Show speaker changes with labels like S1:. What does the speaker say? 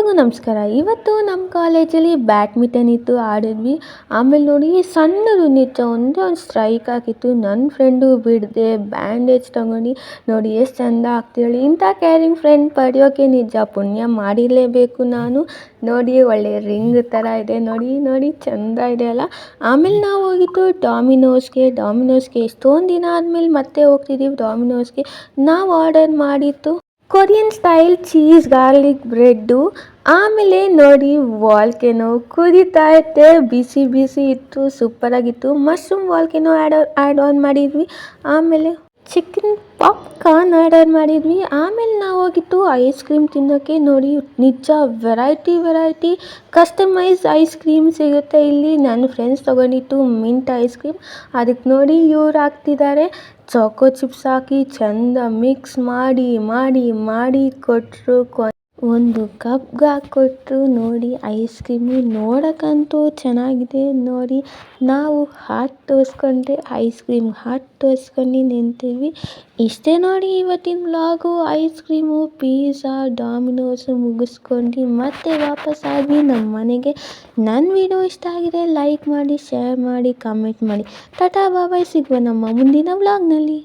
S1: ಎಲ್ರಿಗೂ ನಮಸ್ಕಾರ. ಇವತ್ತು ನಮ್ಮ ಕಾಲೇಜಲ್ಲಿ ಬ್ಯಾಡ್ಮಿಂಟನ್ ಇತ್ತು, ಆಡಿದ್ವಿ. ಆಮೇಲೆ ನೋಡಿ ಸಣ್ಣದು ನಿಜ ಒಂದೇ ಒಂದು ಸ್ಟ್ರೈಕ್ ಆಗಿತ್ತು. ನನ್ನ ಫ್ರೆಂಡು ಬಿಡದೆ ಬ್ಯಾಂಡೇಜ್ ತಗೊಂಡು ನೋಡಿ ಎಷ್ಟು ಚೆಂದ ಆಗ್ತಿರಲಿ. ಇಂಥ ಕೇರಿಂಗ್ ಫ್ರೆಂಡ್ ಪಡೆಯೋಕ್ಕೆ ನಿಜ ಪುಣ್ಯ ಮಾಡಿರಲೇಬೇಕು ನಾನು. ನೋಡಿ ಒಳ್ಳೆ ರಿಂಗ್ ಥರ ಇದೆ, ನೋಡಿ ನೋಡಿ ಚೆಂದ ಇದೆ ಅಲ್ಲ. ಆಮೇಲೆ ನಾವು ಹೋಗಿದ್ದು ಡಾಮಿನೋಸ್ಗೆ ಎಷ್ಟೊಂದು ದಿನ ಆದಮೇಲೆ ಮತ್ತೆ ಹೋಗ್ತಿದ್ದೀವಿ ಡಾಮಿನೋಸ್ಗೆ. ನಾವು ಆರ್ಡರ್ ಮಾಡಿದ್ದು Korean style cheese garlic bread. ಆಮೇಲೆ ನೋಡಿ ವಾಲ್ಕೆನೋ ಕುದೀತಾ ಇತ್ತೆ, ಬಿಸಿ ಬಿಸಿ ಇತ್ತು, ಸೂಪರಾಗಿತ್ತು. ಮಶ್ರೂಮ್ ವಾಲ್ಕೆನೋ ಆ್ಯಡ್ ಆನ್ ಮಾಡಿದ್ವಿ. ಆಮೇಲೆ ಚಿಕನ್ ಪಾಪ್ಕಾರ್ನ್ ಆರ್ಡರ್ ಮಾಡಿದ್ವಿ. ಆಮೇಲೆ ನಾವು ಹೋಗಿದ್ದು ಐಸ್ ಕ್ರೀಮ್ ತಿನ್ನೋಕ್ಕೆ. ನೋಡಿ ನಿಜ ವೆರೈಟಿ ಕಸ್ಟಮೈಸ್ ಐಸ್ ಕ್ರೀಮ್ ಸಿಗುತ್ತೆ ಇಲ್ಲಿ. ನನ್ನ ಫ್ರೆಂಡ್ಸ್ ತೊಗೊಂಡಿತ್ತು ಮಿಂಟ್ ಐಸ್ ಕ್ರೀಮ್. ಅದಕ್ಕೆ ನೋಡಿ ಇವ್ರು ಹಾಕ್ತಿದ್ದಾರೆ ಚಾಕೋ ಚಿಪ್ಸ್ ಹಾಕಿ ಚೆಂದ ಮಿಕ್ಸ್ ಮಾಡಿ ಕೊಟ್ಟರು. ಒಂದು ಕಪ್ಗೆ ಹಾಕ್ಕೊಟ್ರು. ನೋಡಿ ಐಸ್ ಕ್ರೀಮು ನೋಡೋಕ್ಕಂತೂ ಚೆನ್ನಾಗಿದೆ. ನೋಡಿ ನಾವು ಹಾರ್ಟ್ ತೋರಿಸ್ಕೊಂಡ್ರೆ ಐಸ್ ಕ್ರೀಮ್ ಹಾರ್ಟ್ ತೋರಿಸ್ಕೊಂಡು ನಿಂತೀವಿ. ಇಷ್ಟೇ ನೋಡಿ ಇವತ್ತಿನ vlog. Ice cream, pizza, Domino's ಮುಗಿಸ್ಕೊಂಡು ಮತ್ತೆ ವಾಪಸ್ ಆದ್ವಿ ನಮ್ಮ ಮನೆಗೆ. ನನ್ನ ವಿಡಿಯೋ ಇಷ್ಟ ಆಗಿದೆ ಲೈಕ್ ಮಾಡಿ, ಶೇರ್ ಮಾಡಿ, ಕಮೆಂಟ್ ಮಾಡಿ. ಟಾಟಾ ಬಾಯ್, ಸಿಗುವ ನಮ್ಮ ಮುಂದಿನ ವ್ಲಾಗ್ನಲ್ಲಿ.